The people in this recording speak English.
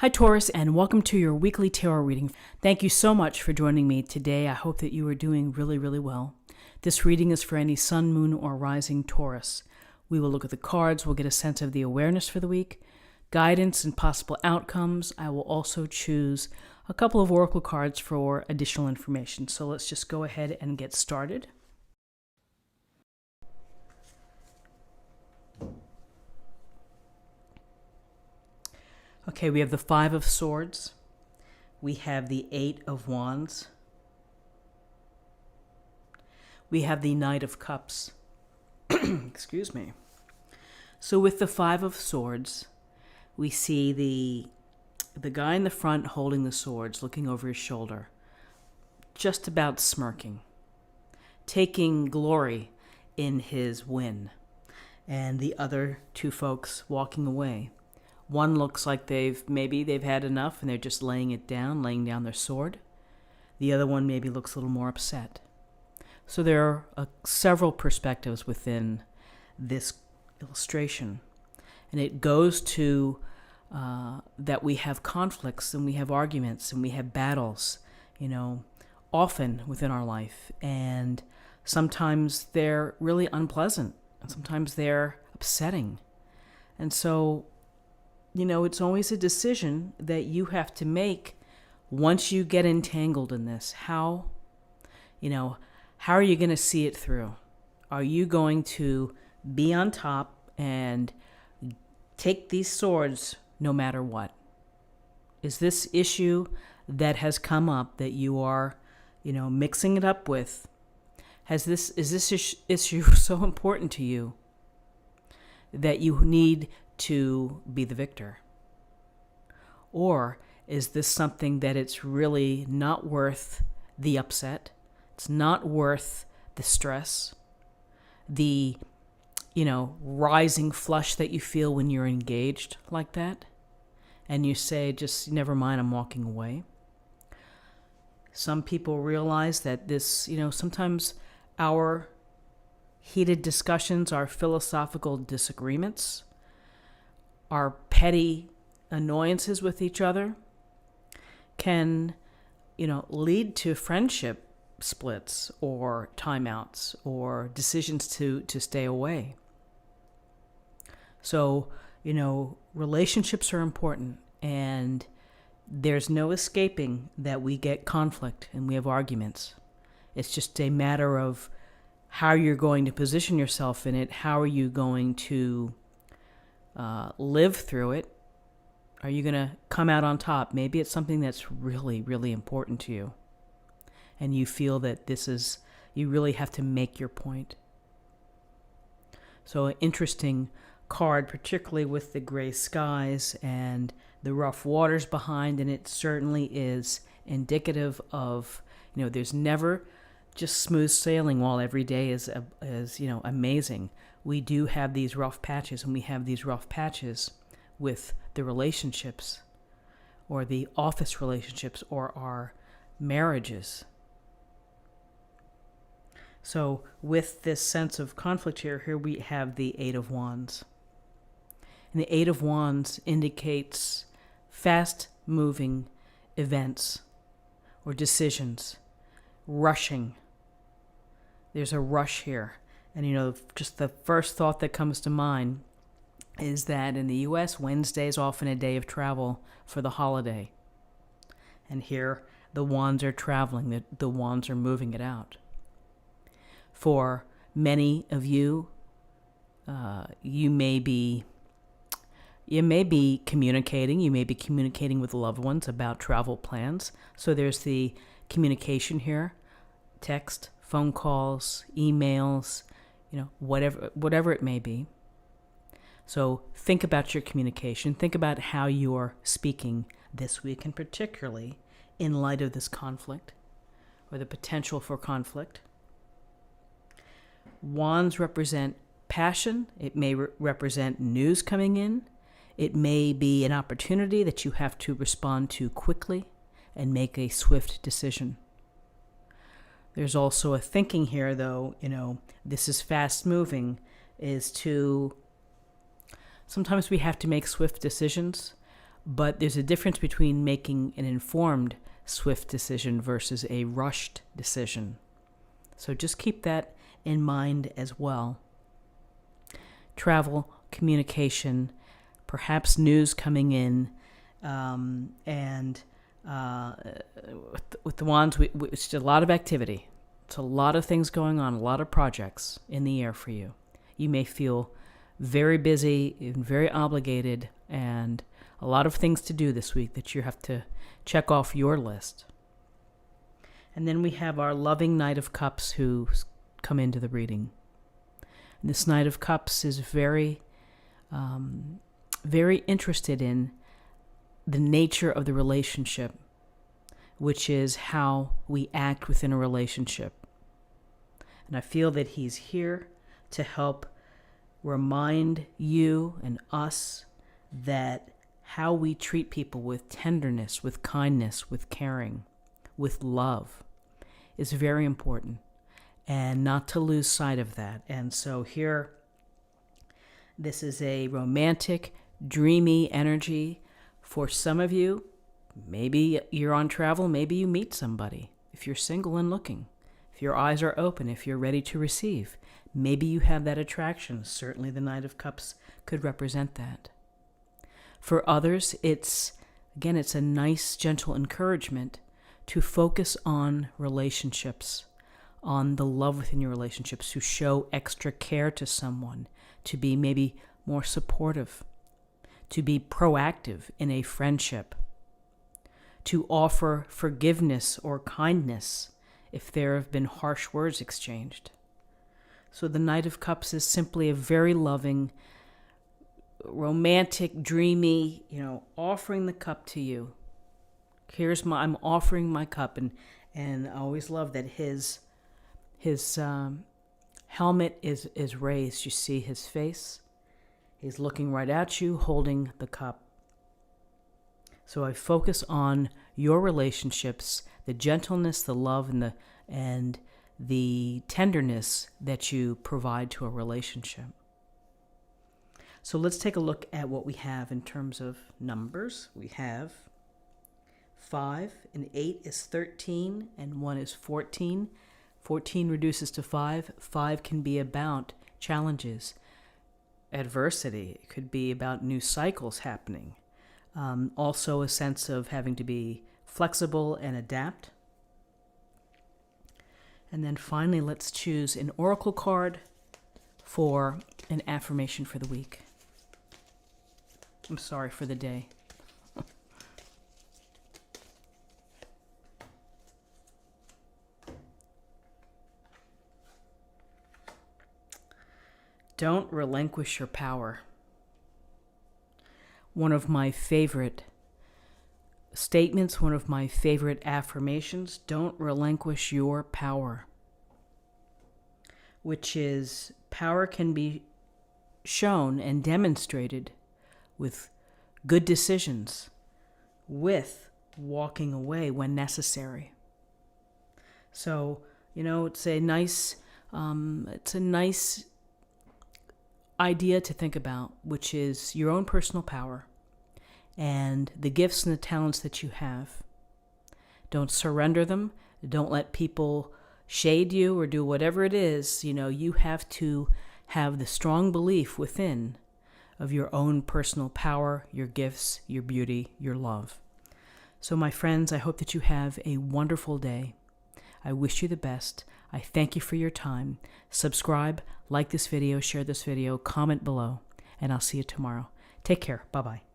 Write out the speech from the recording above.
Hi Taurus, and welcome to your weekly tarot reading. Thank you so much for joining me today. I hope that you are doing really, really well. This reading is for any sun, moon, or rising Taurus. We will look at the cards, we'll get a sense of the awareness for the week, guidance and possible outcomes. I will also choose a couple of oracle cards for additional information. So let's just go ahead and get started. Okay, we have the Five of Swords. We have the Eight of Wands. We have the Knight of Cups. Excuse me. So with the Five of Swords, we see the guy in the front holding the swords, looking over his shoulder, just about smirking, taking glory in his win, and the other two folks walking away. One looks like they've had enough and they're just laying down their sword. The other one maybe looks a little more upset. So there are several perspectives within this illustration. And it goes to that we have conflicts and we have arguments and we have battles, often within our life. And sometimes they're really unpleasant and sometimes they're upsetting. And so it's always a decision that you have to make once you get entangled in this. How are you going to see it through? Are you going to be on top and take these swords no matter what? Is this issue that has come up that you are, mixing it up with, is this issue so important to you that you need to be the victor? Or is this something that it's really not worth the upset? It's not worth the stress, the, rising flush that you feel when you're engaged like that. And you say, just never mind, I'm walking away. Some people realize that this, sometimes our heated discussions, our philosophical disagreements, our petty annoyances with each other can, lead to friendship splits or timeouts or decisions to stay away. So, relationships are important, and there's no escaping that we get conflict and we have arguments. It's just a matter of how you're going to position yourself in it. How are you going to live through it? Are you going to come out on top? Maybe it's something that's really, really important to you, and you feel that you really have to make your point. So an interesting card, particularly with the gray skies and the rough waters behind, and it certainly is indicative of, there's never just smooth sailing while every day is amazing. We do have these rough patches, and we have these rough patches with the relationships or the office relationships or our marriages. So with this sense of conflict here we have the Eight of Wands. And the Eight of Wands indicates fast-moving events or decisions, rushing. There's a rush here. And, just the first thought that comes to mind is that in the U.S., Wednesday is often a day of travel for the holiday. And here, the wands are traveling. The wands are moving it out. For many of you, you may be communicating. You may be communicating with loved ones about travel plans. So there's the communication here, text, phone calls, emails, whatever it may be. So think about your communication. Think about how you're speaking this week, and particularly in light of this conflict or the potential for conflict. Wands represent passion. It may represent news coming in. It may be an opportunity that you have to respond to quickly and make a swift decision. There's also a thinking here, though, this is fast moving, is to sometimes we have to make swift decisions, But there's a difference between making an informed, swift decision versus a rushed decision. So just keep that in mind as well. Travel, communication, perhaps news coming in, and with the wands, it's a lot of activity. It's a lot of things going on, a lot of projects in the air for you. You may feel very busy and very obligated, and a lot of things to do this week that you have to check off your list. And then we have our loving Knight of Cups who come into the reading. And this Knight of Cups is very, very interested in the nature of the relationship, which is how we act within a relationship. And I feel that he's here to help remind you and us that how we treat people with tenderness, with kindness, with caring, with love is very important, and not to lose sight of that. And so here, this is a romantic, dreamy energy. For some of you, maybe you're on travel, maybe you meet somebody. If you're single and looking, if your eyes are open, if you're ready to receive, maybe you have that attraction. Certainly the Knight of Cups could represent that. For others, it's a nice, gentle encouragement to focus on relationships, on the love within your relationships, to show extra care to someone, to be maybe more supportive, to be proactive in a friendship, to offer forgiveness or kindness if there have been harsh words exchanged. So the Knight of Cups is simply a very loving, romantic, dreamy, offering the cup to you. I'm offering my cup, and I always love that his helmet is raised. You see his face. He's looking right at you, holding the cup. So I focus on your relationships, the gentleness, the love, and the tenderness that you provide to a relationship. So let's take a look at what we have in terms of numbers. We have 5 and 8 is 13 and 1 is 14. 14 reduces to 5. 5 can be about challenges, adversity. It could be about new cycles happening. Also a sense of having to be flexible and adapt. And then finally, let's choose an oracle card for an affirmation for the week. I'm sorry, for the day. Don't relinquish your power. One of my favorite statements, one of my favorite affirmations, don't relinquish your power. Which is, power can be shown and demonstrated with good decisions, with walking away when necessary. So, it's a nice idea to think about, which is your own personal power and the gifts and the talents that you have. Don't surrender them. Don't let people shade you or do whatever it is. You have to have the strong belief within of your own personal power, your gifts, your beauty, your love. So my friends, I hope that you have a wonderful day. I wish you the best. I thank you for your time. Subscribe, like this video, share this video, comment below, and I'll see you tomorrow. Take care. Bye-bye.